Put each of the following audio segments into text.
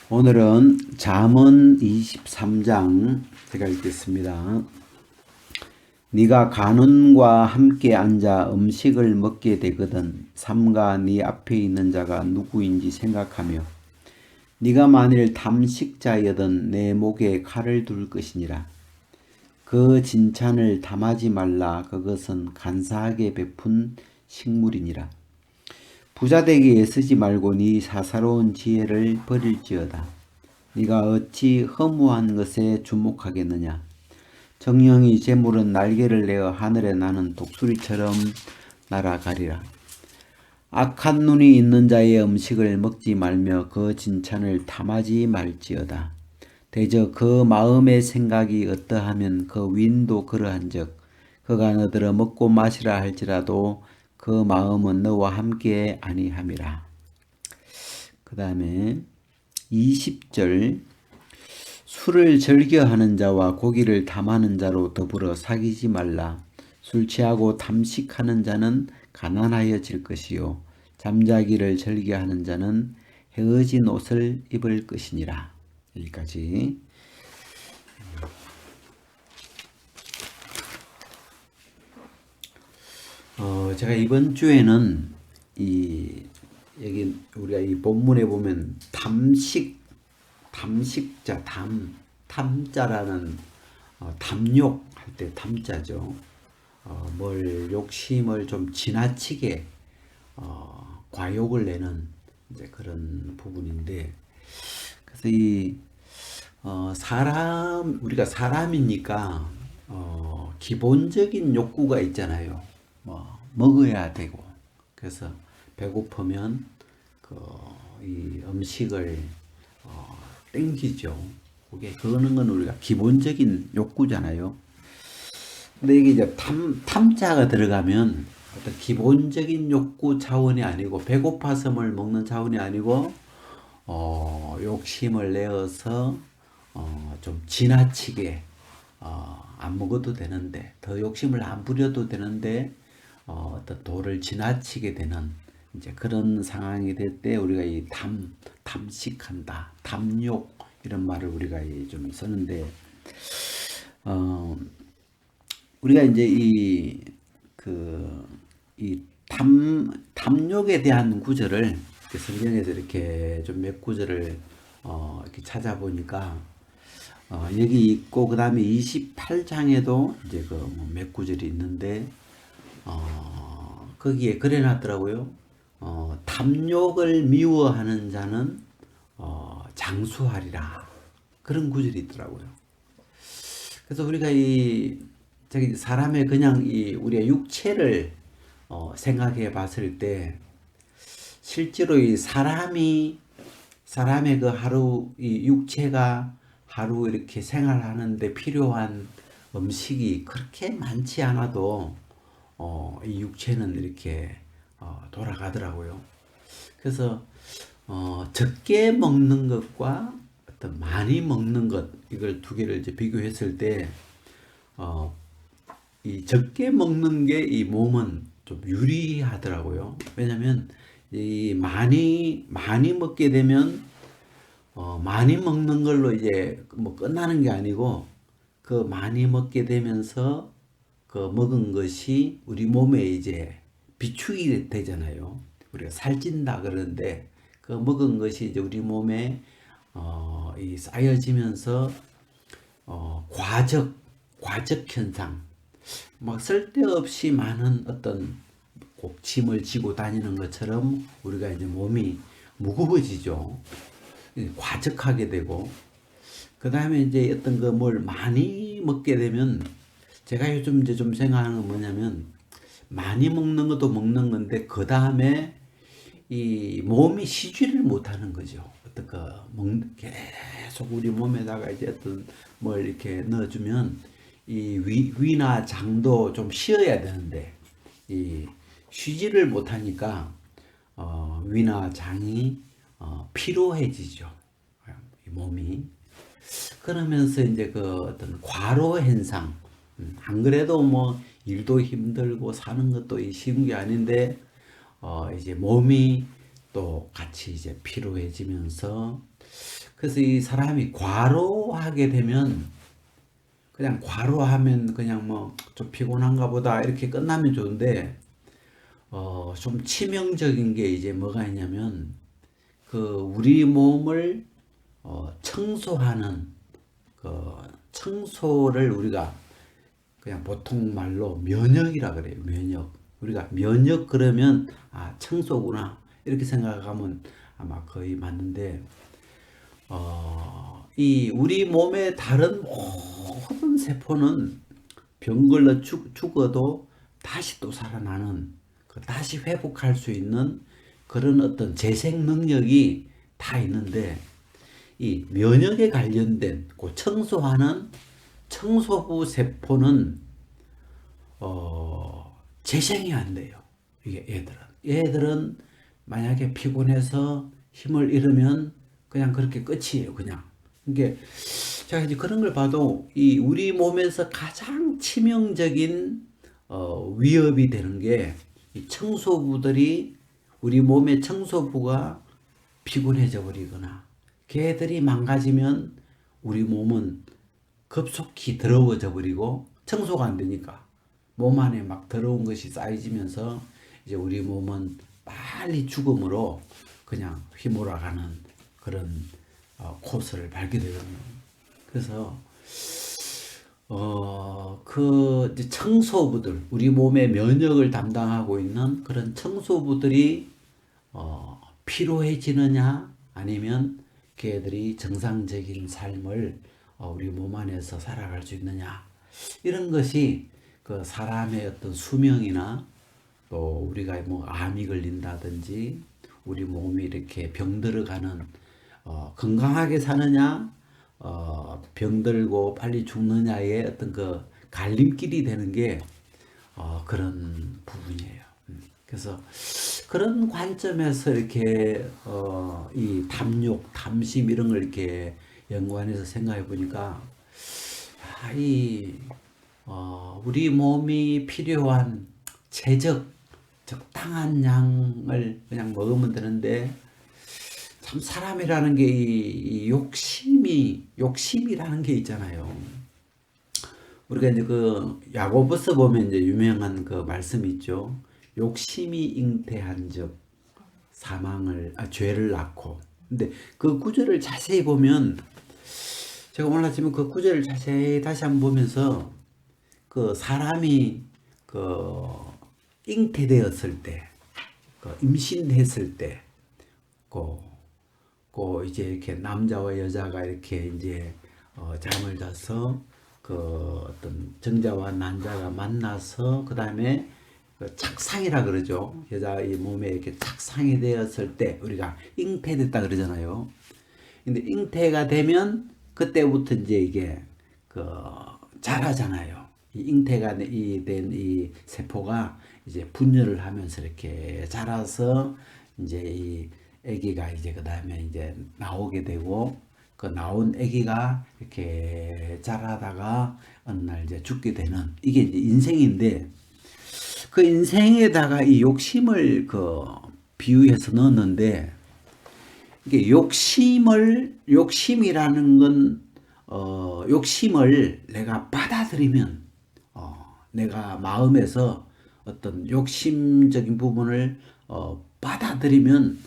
오늘은 잠언 23장 제가 읽겠습니다. 네가 간원과 함께 앉아 음식을 먹게 되거든 삼가 네 앞에 있는 자가 누구인지 생각하며 네가 만일 탐식자여든 내 목에 칼을 둘 것이니라. 그 진찬을 담하지 말라. 그것은 간사하게 베푼 식물이니라. 부자되기 애쓰지 말고 네 사사로운 지혜를 버릴지어다. 네가 어찌 허무한 것에 주목하겠느냐. 정령이 재물은 날개를 내어 하늘에 나는 독수리처럼 날아가리라. 악한 눈이 있는 자의 음식을 먹지 말며 그 진찬을 탐하지 말지어다. 대저 그 마음의 생각이 어떠하면 그 윈도 그러한즉 그가 너더러 먹고 마시라 할지라도 그 마음은 너와 함께 아니함이라. 그 다음에 20절 술을 즐겨하는 자와 고기를 탐하는 자로 더불어 사귀지 말라. 술 취하고 탐식하는 자는 가난하여질 것이요 잠자기를 즐겨하는 자는 헤어진 옷을 입을 것이니라. 여기까지. 제가 이번 주에는 여기 우리가 이 본문에 보면 탐식자, 탐자라는 탐욕 할 때 탐자죠. 뭘 욕심을 좀 지나치게 과욕을 내는 이제 그런 부분인데, 그래서 우리가 사람이니까 기본적인 욕구가 있잖아요. 먹어야 되고, 그래서 배고프면 이 음식을 땡기죠. 그거는 건 우리가 기본적인 욕구잖아요. 근데 이게 이제 탐자가 들어가면 어떤 기본적인 욕구 차원이 아니고 배고파서 뭘 먹는 차원이 아니고 욕심을 내어서 좀 지나치게 안 먹어도 되는데 더 욕심을 안 부려도 되는데 어떤 도를 지나치게 되는 이제 그런 상황이 될 때 우리가 이 탐식한다, 탐욕 이런 말을 우리가 좀 쓰는데 우리가 이제 탐욕에 대한 구절을 성경에서 이렇게 좀 몇 구절을 이렇게 찾아보니까 여기 있고 그 다음에 28장에도 이제 몇 구절이 있는데 거기에 그래놨더라고요. 탐욕을 미워하는 자는 장수하리라. 그런 구절이 있더라고요. 그래서 우리가 저기 사람의 그냥 우리의 육체를 생각해 봤을 때 실제로 사람의 그 하루 육체가 하루 이렇게 생활하는데 필요한 음식이 그렇게 많지 않아도 이 육체는 이렇게 돌아가더라고요. 그래서 적게 먹는 것과 어떤 많이 먹는 것 이걸 두 개를 이제 비교했을 때 이 적게 먹는 게 이 몸은 좀 유리하더라고요. 왜냐하면 이 많이 먹게 되면 많이 먹는 걸로 이제 뭐 끝나는 게 아니고 그 많이 먹게 되면서 그 먹은 것이 우리 몸에 이제 비축이 되잖아요. 우리가 살찐다 그러는데 그 먹은 것이 이제 우리 몸에 쌓여지면서 과적 현상, 막 쓸데없이 많은 어떤 짐을 지고 다니는 것처럼 우리가 이제 몸이 무거워지죠. 과적하게 되고, 그 다음에 이제 어떤 뭘 많이 먹게 되면 제가 요즘 이제 좀 생각하는 건 뭐냐면 많이 먹는 것도 먹는 건데 그 다음에 이 몸이 쉬지를 못하는 거죠. 어떤 계속 우리 몸에다가 이제 어떤 뭘 이렇게 넣어주면 이 위나 장도 좀 쉬어야 되는데 쉬지를 못하니까 위나 장이 피로해지죠. 이 몸이. 그러면서 이제 그 어떤 과로 현상, 안 그래도 뭐 일도 힘들고 사는 것도 쉬운 게 아닌데 이제 몸이 또 같이 이제 피로해지면서 그래서 이 사람이 과로하게 되면 그냥 과로하면 그냥 뭐 좀 피곤한가 보다 이렇게 끝나면 좋은데 좀 치명적인 게 이제 뭐가 있냐면 그 우리 몸을 청소하는 그 청소를 우리가 그냥 보통 말로 면역이라 그래요. 면역. 우리가 면역 그러면 아 청소구나 이렇게 생각하면 아마 거의 맞는데 이 우리 몸의 다른 모든 세포는 병 걸려 죽어도 다시 또 살아나는 다시 회복할 수 있는 그런 어떤 재생 능력이 다 있는데 이 면역에 관련된 그 청소하는 청소부 세포는 재생이 안 돼요. 이게 얘들은 만약에 피곤해서 힘을 잃으면 그냥 그렇게 끝이에요. 그냥. 이게 자 이제 그런 걸 봐도 이 우리 몸에서 가장 치명적인 위협이 되는 게 이 청소부들이 우리 몸의 청소부가 피곤해져 버리거나 걔들이 망가지면 우리 몸은 급속히 더러워져 버리고 청소가 안 되니까 몸 안에 막 더러운 것이 쌓여지면서 이제 우리 몸은 빨리 죽음으로 그냥 휘몰아가는 그런 코스를 밟게 되거든요. 그래서 그 이제 청소부들 우리 몸의 면역을 담당하고 있는 그런 청소부들이 피로해지느냐 아니면 걔들이 정상적인 삶을 우리 몸 안에서 살아갈 수 있느냐 이런 것이 그 사람의 어떤 수명이나 또 우리가 뭐 암이 걸린다든지 우리 몸이 이렇게 병들어가는 건강하게 사느냐 병들고 빨리 죽느냐의 어떤 그 갈림길이 되는 게 그런 부분이에요. 그래서 그런 관점에서 이렇게 이 탐욕, 탐심 이런 걸 이렇게 연관해서 생각해 보니까 우리 몸이 필요한 적당한 양을 그냥 먹으면 되는데 참 사람이라는 게 이 욕심이라는 게 있잖아요. 우리가 이제 그 야고보서 보면 이제 유명한 그 말씀이 있죠. 욕심이 잉태한즉 죄를 낳고. 근데 그 구절을 자세히 보면 제가 오늘 아침에 그 구절을 자세히 다시 한번 보면서 그 사람이 그 잉태되었을 때, 그 임신했을 때, 이제 이렇게 남자와 여자가 이렇게 이제 잠을 자서 그 어떤 정자와 난자가 만나서 그 다음에 착상이라 그러죠. 여자의 몸에 이렇게 착상이 되었을 때 우리가 잉태됐다 그러잖아요. 근데 잉태가 되면 그때부터 이제 이게 자라잖아요. 이 잉태가 된 이 세포가 이제 분열을 하면서 이렇게 자라서 이제 이 아기가 이제 그 다음에 이제 나오게 되고 그 나온 아기가 이렇게 자라다가 어느 날 이제 죽게 되는 이게 이제 인생인데 그 인생에다가 이 욕심을 비유해서 넣었는데 이게 욕심이라는 건 욕심을 내가 받아들이면 내가 마음에서 어떤 욕심적인 부분을 받아들이면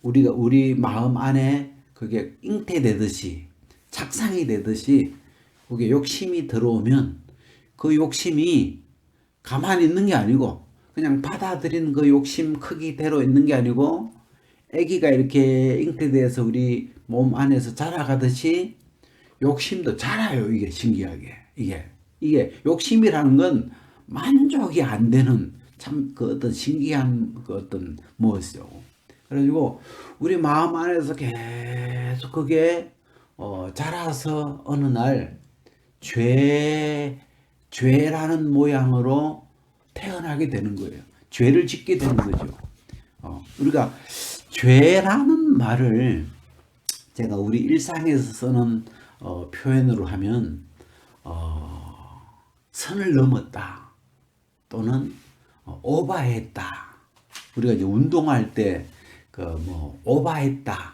우리 마음 안에 그게 잉태되듯이 착상이 되듯이 그게 욕심이 들어오면 그 욕심이 가만히 있는 게 아니고 그냥 받아들이는 그 욕심 크기대로 있는 게 아니고 아기가 이렇게 잉태돼서 우리 몸 안에서 자라가듯이 욕심도 자라요. 이게 신기하게 이게 욕심이라는 건 만족이 안 되는 참 그 어떤 신기한 그 어떤 무엇이죠. 그래가지고 우리 마음 안에서 계속 그게 자라서 어느 날 죄라는 모양으로 태어나게 되는 거예요. 죄를 짓게 되는 거죠. 우리가 죄라는 말을 제가 우리 일상에서 쓰는 표현으로 하면 선을 넘었다 또는 오바했다. 우리가 이제 운동할 때 오바했다,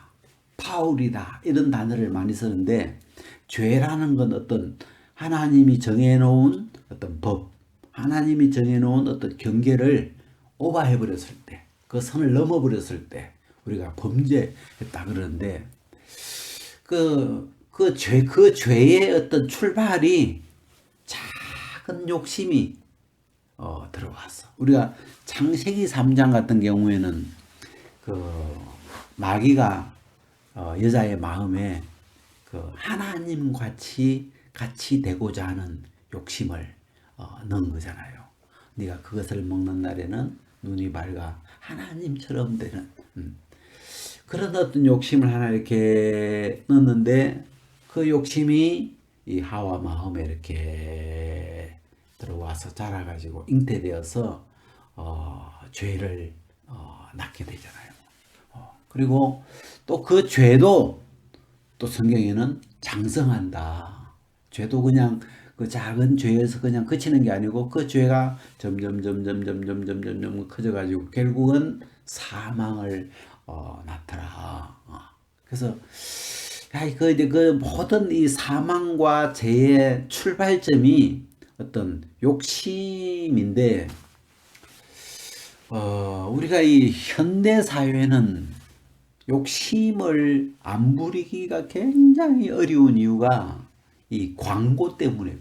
파울이다 이런 단어를 많이 쓰는데 죄라는 건 어떤 하나님이 정해놓은 어떤 법, 하나님이 정해놓은 어떤 경계를 오버해버렸을 때, 그 선을 넘어버렸을 때 우리가 범죄했다 그러는데 그 죄의 어떤 출발이 작은 욕심이 들어왔어. 우리가 창세기 3장 같은 경우에는 그 마귀가 여자의 마음에 그 하나님 같이 되고자 하는 욕심을 넣은 거잖아요. 네가 그것을 먹는 날에는 눈이 밝아 하나님처럼 되는 그런 어떤 욕심을 하나 이렇게 넣었는데 그 욕심이 이 하와 마음에 이렇게 들어와서 자라가지고 잉태되어서 죄를 낳게 되잖아요. 그리고 또 그 죄도 또 성경에는 장성한다. 죄도 그냥 그 작은 죄에서 그냥 그치는 게 아니고 그 죄가 점점 커져가지고 결국은 사망을 낳더라. 그래서 그 모든 이 사망과 죄의 출발점이 어떤 욕심인데 우리가 이 현대 사회는 욕심을 안 부리기가 굉장히 어려운 이유가 이 광고 때문에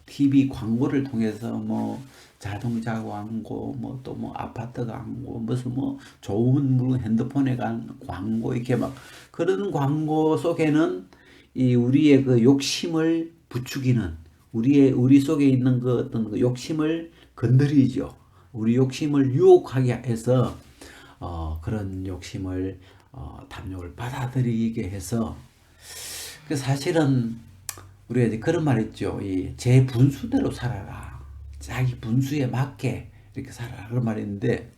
TV 광고를 통해서 뭐 자동차 광고 뭐 또 뭐 아파트 광고 무슨 뭐 좋은 물건 핸드폰에 간 광고 이렇게 막 그런 광고 속에는 이 우리의 그 욕심을 부추기는 우리 속에 있는 그 어떤 그 욕심을 건드리죠. 우리 욕심을 유혹하게 해서 그런 욕심을 탐욕을 받아들이게 해서 그 사실은 우리가 이제 그런 말 있죠. 이 제 분수대로 살아라. 자기 분수에 맞게 이렇게 살아라. 그런 말이 있는데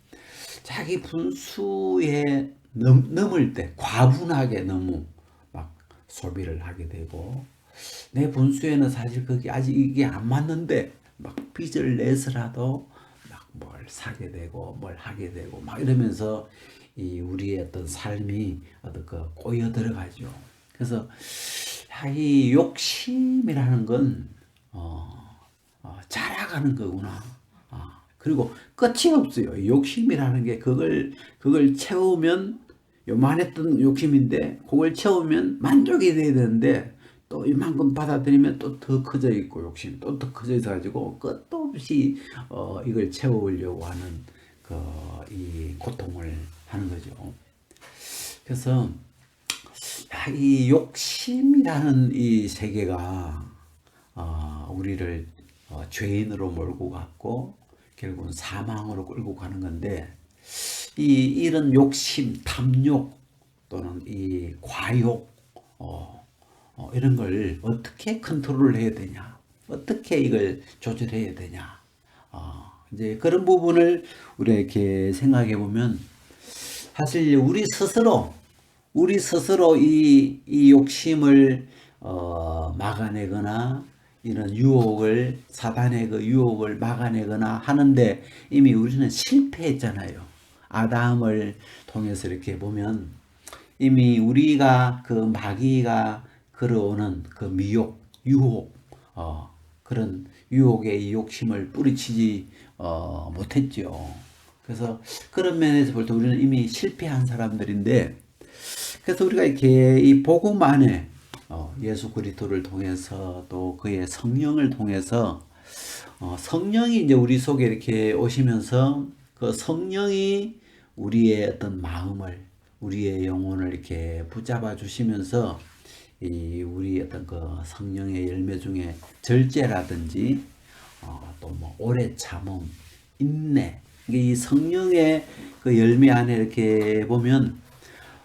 자기 분수에 넘을 때 과분하게 너무 막 소비를 하게 되고 내 분수에는 사실 그게 아직 이게 안 맞는데 막 빚을 내서라도 막 뭘 사게 되고 뭘 하게 되고 막 이러면서 이 우리의 어떤 삶이 어떤 그 꼬여 들어가죠. 그래서 이 욕심이라는 건 자라가는 거구나. 그리고 끝이 없어요. 욕심이라는 게 그걸 채우면 요만했던 욕심인데 그걸 채우면 만족이 돼야 되는데 또 이만큼 받아들이면 또 더 커져 있고 욕심 또 더 커져 있어 가지고 끝도 없이 이걸 채우려고 하는 이 고통을 하는 거죠. 그래서 이 욕심이라는 이 세계가 우리를 죄인으로 몰고 갔고 결국은 사망으로 끌고 가는 건데 이런 욕심, 탐욕 또는 이 과욕 이런 걸 어떻게 컨트롤을 해야 되냐, 어떻게 이걸 조절해야 되냐, 이제 그런 부분을 우리가 이렇게 생각해 보면 사실 우리 스스로 이 욕심을 막아내거나 이런 유혹을 사단의 그 유혹을 막아내거나 하는데 이미 우리는 실패했잖아요. 아담을 통해서 이렇게 보면 이미 우리가 그 마귀가 걸어오는 그 미혹, 유혹, 그런 유혹의 이 욕심을 뿌리치지 못했죠. 그래서 그런 면에서 볼 때 우리는 이미 실패한 사람들인데, 그래서 우리가 이렇게 이 복음 안에 예수 그리스도를 통해서 또 그의 성령을 통해서 성령이 이제 우리 속에 이렇게 오시면서 그 성령이 우리의 어떤 마음을 우리의 영혼을 이렇게 붙잡아 주시면서 이 우리 어떤 그 성령의 열매 중에 절제라든지 또 뭐 오래 참음, 인내, 이 성령의 그 열매 안에 이렇게 보면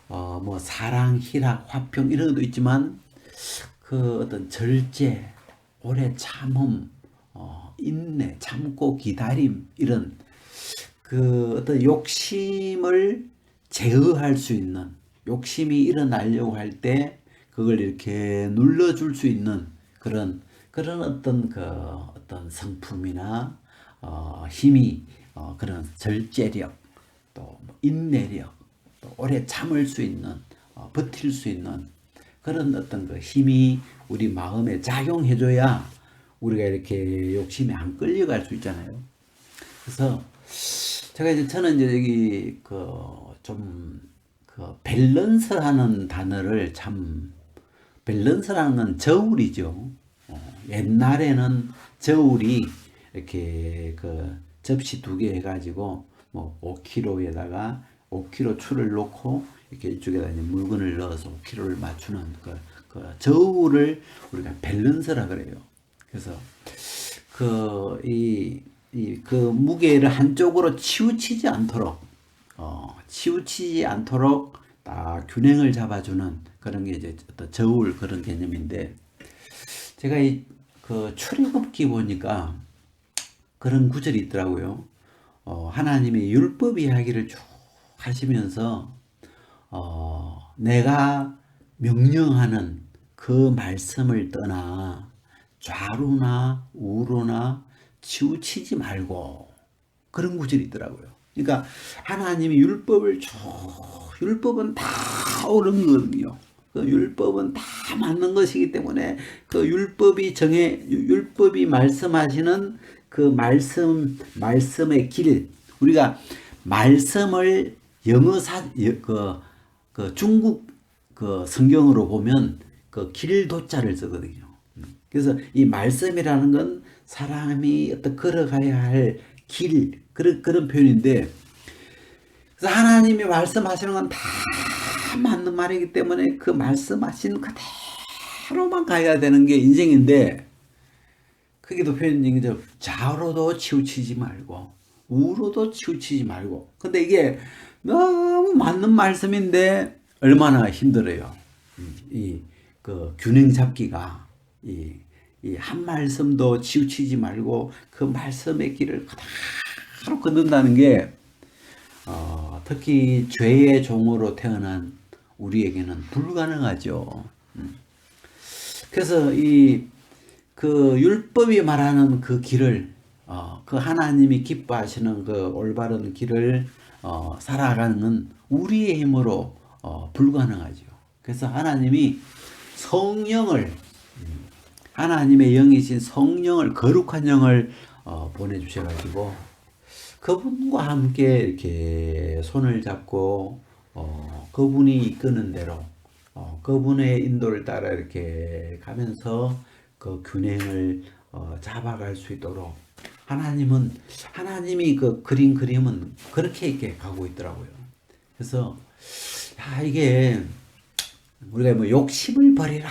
뭐 사랑, 희락, 화평 이런 것도 있지만 그 어떤 절제, 오래 참음, 인내, 참고 기다림 이런 그 어떤 욕심을 제어할 수 있는 욕심이 일어나려고 할 때 그걸 이렇게 눌러줄 수 있는 그런 어떤 성품이나 힘이 그런 절제력 또 인내력 또 오래 참을 수 있는 버틸 수 있는 그런 어떤 그 힘이 우리 마음에 작용해줘야 우리가 이렇게 욕심에 안 끌려갈 수 있잖아요. 그래서 제가 이제 저는 이제 여기 그 밸런스라는 단어를 참 밸런스라는 건 저울이죠. 옛날에는 저울이 이렇게 그 접시 두 개 해가지고 뭐 5kg에다가 5kg 추를 놓고 이렇게 이쪽에다 이제 물건을 넣어서 5kg를 맞추는 그 저울을 우리가 밸런스라 그래요. 그래서 그 무게를 한쪽으로 치우치지 않도록 딱 균형을 잡아주는 그런 게 이제 어떤 저울 그런 개념인데, 제가 그 출애굽기 보니까 그런 구절이 있더라고요. 하나님이 율법 이야기를 쭉 하시면서 내가 명령하는 그 말씀을 떠나 좌로나 우로나 치우치지 말고, 그런 구절이 있더라고요. 그러니까 하나님이 율법은 다 옳은 거거든요. 그 율법은 다 맞는 것이기 때문에 그 율법이 말씀하시는 그 말씀의 길, 우리가 말씀을 그 중국 그 성경으로 보면 그 길도자를 쓰거든요. 그래서 이 말씀이라는 건 사람이 어떤 걸어가야 할 길, 그런 표현인데, 그래서 하나님이 말씀하시는 건 다 맞는 말이기 때문에 그 말씀하신 그대로만 가야 되는 게 인생인데, 거기도 표현인 게 좌로도 치우치지 말고 우로도 치우치지 말고. 근데 이게 너무 맞는 말씀인데 얼마나 힘들어요. 그 균형 잡기가, 이 한 말씀도 치우치지 말고 그 말씀의 길을 그대로 걷는다는 게 특히 죄의 종으로 태어난 우리에게는 불가능하죠. 그래서 그 율법이 말하는 그 길을, 그 하나님이 기뻐하시는 그 올바른 길을 살아가는 건 우리의 힘으로 불가능하죠. 그래서 하나님이 하나님의 영이신 성령을, 거룩한 영을 보내주셔가지고 그분과 함께 이렇게 손을 잡고 그분이 이끄는 대로 그분의 인도를 따라 이렇게 가면서 그 균형을 잡아갈 수 있도록 하나님이 그 그린 그림은 그렇게 이렇게 가고 있더라고요. 그래서 이게 우리가 뭐 욕심을 버리라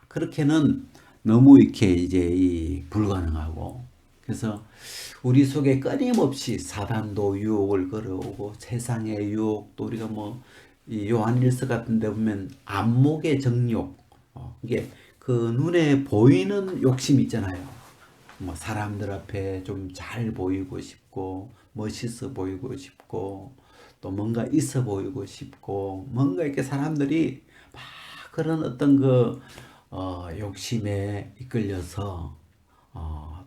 그렇게는 너무 이렇게 이제 불가능하고, 그래서 우리 속에 끊임없이 사단도 유혹을 걸어오고 세상의 유혹도, 우리가 뭐 이 요한일서 같은 데 보면 안목의 정욕, 이게 그 눈에 보이는 욕심이 있잖아요. 뭐 사람들 앞에 좀 잘 보이고 싶고 멋있어 보이고 싶고 또 뭔가 있어 보이고 싶고, 뭔가 이렇게 사람들이 막 그런 어떤 그 욕심에 이끌려서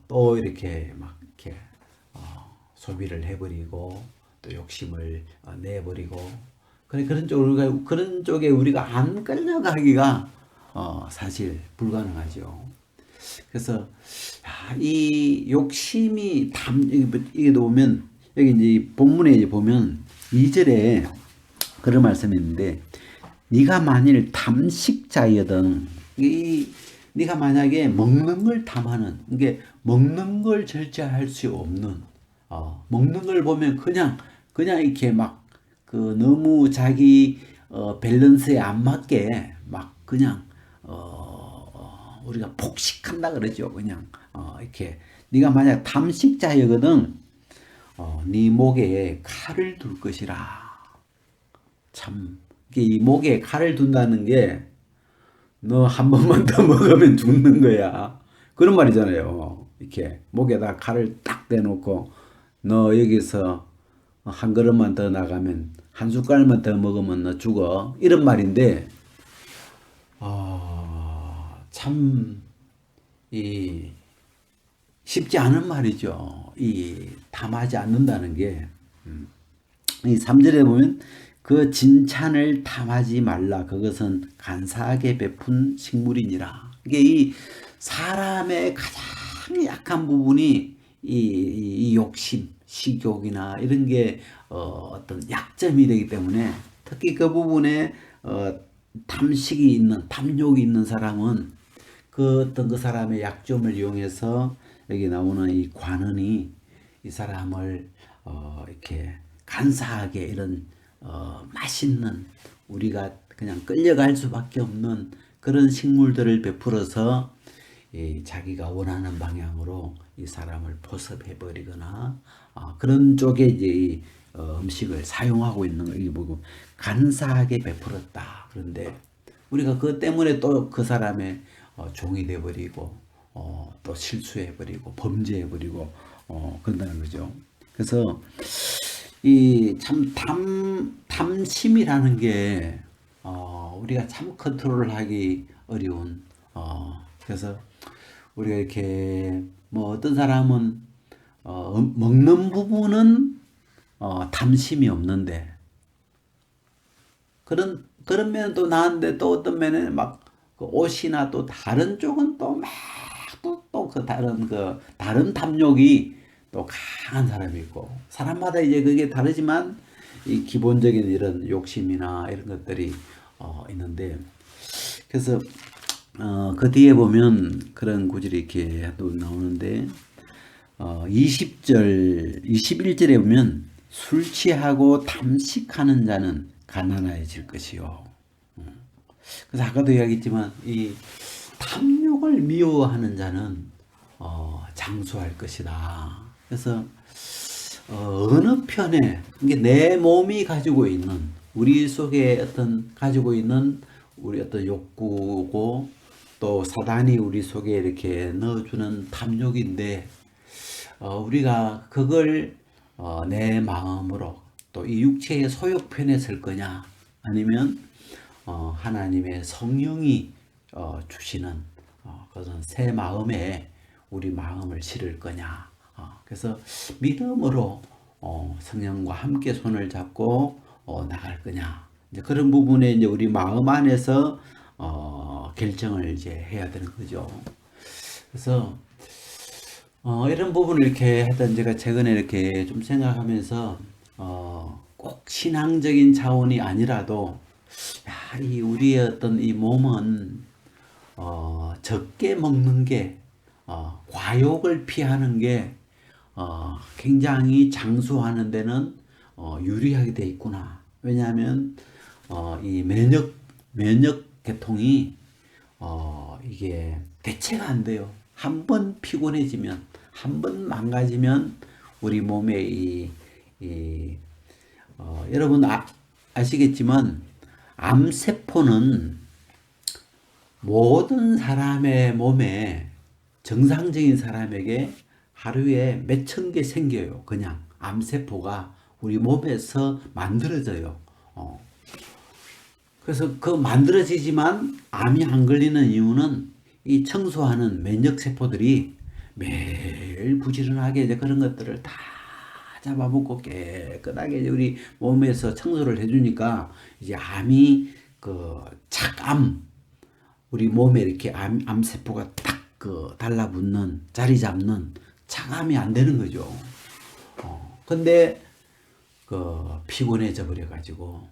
또 이렇게 막 이렇게 소비를 해버리고 또 욕심을 내버리고, 그런 쪽에 우리가 안 끌려가기가 사실 불가능하죠. 그래서 이 욕심이 이게 보면 여기 이제 본문에 이제 보면 2절에 그런 말씀이 있는데, 네가 만일 탐식자여든, 네가 만약에 먹는 걸 탐하는, 이게 먹는 걸 절제할 수 없는, 먹는 걸 보면 그냥 이렇게 막 그 너무 자기 밸런스에 안 맞게 막 그냥 우리가 폭식한다 그러죠. 그냥 이렇게 네가 만약 탐식자여거든 네 목에 칼을 둘 것이라. 참 이 목에 칼을 둔다는 게 너 한 번만 더 먹으면 죽는 거야, 그런 말이잖아요. 이렇게 목에다 칼을 딱 대놓고 너 여기서 한 그릇만 더 나가면, 한 숟갈만 더 먹으면 너 죽어, 이런 말인데 참 쉽지 않은 말이죠. 탐하지 않는다는 게. 이 3절에 보면 그 진찬을 탐하지 말라. 그것은 간사하게 베푼 식물이니라. 이게 이 사람의 가장 약한 부분이 이 욕심, 식욕이나 이런 게 어떤 약점이 되기 때문에 특히 그 부분에 탐식이 있는, 탐욕이 있는 사람은 그 어떤 그 사람의 약점을 이용해서 여기 나오는 이 관원이 이 사람을 이렇게 간사하게 이런 맛있는 우리가 그냥 끌려갈 수밖에 없는 그런 식물들을 베풀어서 자기가 원하는 방향으로 이 사람을 포섭해 버리거나 그런 쪽에 이제 이 음식을 사용하고 있는 걸 보고 간사하게 베풀었다. 그런데 우리가 그것 때문에 또 그 사람의 종이 돼 버리고 또 실수해 버리고 범죄해 버리고 그런다는 거죠. 그래서 이 참 탐심이라는 게 우리가 참 컨트롤하기 어려운 그래서 우리가 이렇게 뭐 어떤 사람은 먹는 부분은 탐심이 없는데 그런 면은 또 나은데 또 어떤 면에는 막그 옷이나 또 다른 쪽은 또 막 또 그 다른 탐욕이 또 강한 사람이 있고 사람마다 이제 그게 다르지만 이 기본적인 이런 욕심이나 이런 것들이 있는데 그래서 그 뒤에 보면 그런 구절이 이렇게 또 나오는데 20절 21절에 보면 술 취하고 탐식하는 자는 가난해질 것이요. 그래서 아까도 이야기했지만 이 탐욕을 미워하는 자는 장수할 것이다. 그래서 어느 편에 이게 내 몸이 가지고 있는 우리 속에 어떤 가지고 있는 우리 어떤 욕구고 또 사단이 우리 속에 이렇게 넣어주는 탐욕인데 우리가 그걸 내 마음으로 또 이 육체의 소욕편에 설 거냐 아니면 하나님의 성령이 주시는 그런 새 마음에 우리 마음을 실을 거냐. 그래서 믿음으로 성령과 함께 손을 잡고 나갈 거냐. 이제 그런 부분에 이제 우리 마음 안에서 결정을 이제 해야 되는 거죠. 그래서 이런 부분을 이렇게 하여튼 제가 최근에 이렇게 좀 생각하면서 꼭 신앙적인 차원이 아니라도 이 우리의 어떤 이 몸은 적게 먹는 게 과욕을 피하는 게 굉장히 장수하는 데는 유리하게 돼 있구나. 왜냐하면 이 면역 계통이 이게 대체가 안 돼요. 한 번 피곤해지면 한 번 망가지면 우리 몸에 여러분 아시겠지만 암세포는 모든 사람의 몸에 정상적인 사람에게 하루에 몇천 개 생겨요. 그냥 암세포가 우리 몸에서 만들어져요. 그래서 그 만들어지지만 암이 안 걸리는 이유는 이 청소하는 면역세포들이 매일 부지런하게 이제 그런 것들을 다 잡아먹고 깨끗하게 이제 우리 몸에서 청소를 해주니까 이제 암이 그 착암 우리 몸에 이렇게 암세포가 딱 달라붙는 자리 잡는 착암이 안 되는 거죠. 근데 피곤해져 버려 가지고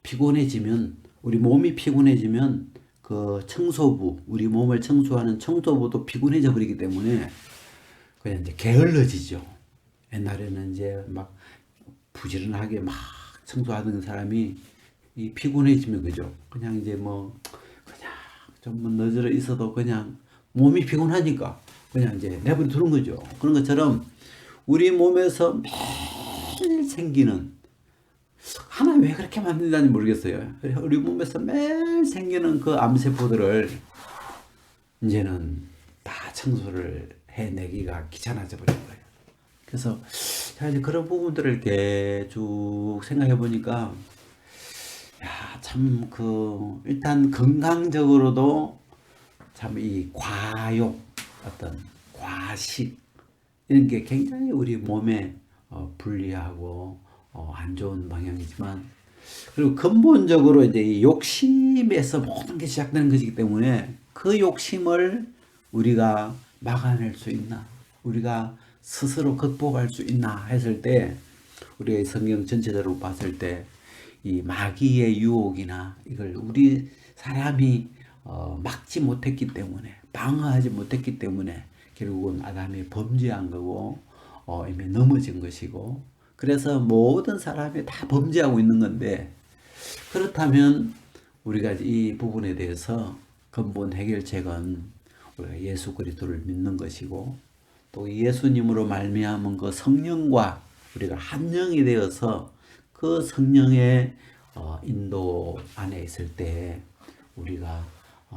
피곤해지면 우리 몸이 피곤해지면 그 청소부 우리 몸을 청소하는 청소부도 피곤해져 버리기 때문에 그냥 이제 게을러지죠. 옛날에는 이제 막 부지런하게 막 청소하던 사람이 이 피곤해지면 그죠. 그냥 이제 뭐 그냥 좀 너저러 있어도 그냥 몸이 피곤하니까 그냥 이제 내버려 두는 거죠. 그런 것처럼 우리 몸에서 매일 생기는 하나님 왜 그렇게 만든다는지 모르겠어요. 우리 몸에서 매일 생기는 그 암세포들을 이제는 다 청소를 해내기가 귀찮아져 버린 거예요. 그래서 제가 이제 그런 부분들을 이렇게 쭉 생각해 보니까 참 일단 건강적으로도 참 이 과욕 어떤 과식 이런 게 굉장히 우리 몸에 불리하고 안 좋은 방향이지만 그리고 근본적으로 이제 이 욕심에서 모든 게 시작되는 것이기 때문에 그 욕심을 우리가 막아낼 수 있나, 우리가 스스로 극복할 수 있나 했을 때, 우리가 성경 전체적으로 봤을 때 이 마귀의 유혹이나 이걸 우리 사람이 막지 못했기 때문에, 방어하지 못했기 때문에 결국은 아담이 범죄한 거고 이미 넘어진 것이고, 그래서 모든 사람이 다 범죄하고 있는 건데, 그렇다면 우리가 이 부분에 대해서 근본 해결책은 우리가 예수 그리스도를 믿는 것이고, 또 예수님으로 말미암은 그 성령과 우리가 한 영이 되어서 그 성령의 인도 안에 있을 때 우리가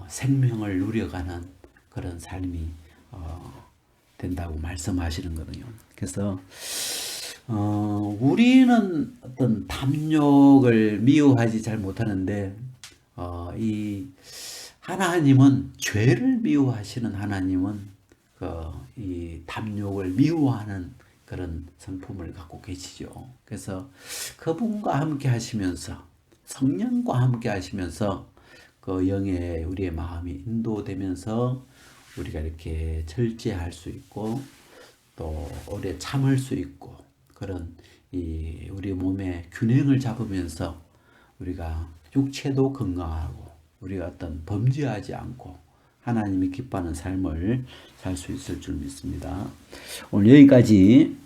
생명을 누려가는 그런 삶이 된다고 말씀하시는 거거든요. 그래서 우리는 어떤 탐욕을 미워하지 잘 못하는데 이 하나님은, 죄를 미워하시는 하나님은 이 탐욕을 미워하는 그런 성품을 갖고 계시죠. 그래서 그분과 함께 하시면서, 성령과 함께 하시면서 그 영의 우리의 마음이 인도되면서 우리가 이렇게 절제할 수 있고 또 오래 참을 수 있고, 그런 이 우리 몸의 균형을 잡으면서 우리가 육체도 건강하고 우리가 어떤 범죄하지 않고 하나님이 기뻐하는 삶을 살 수 있을 줄 믿습니다. 오늘 여기까지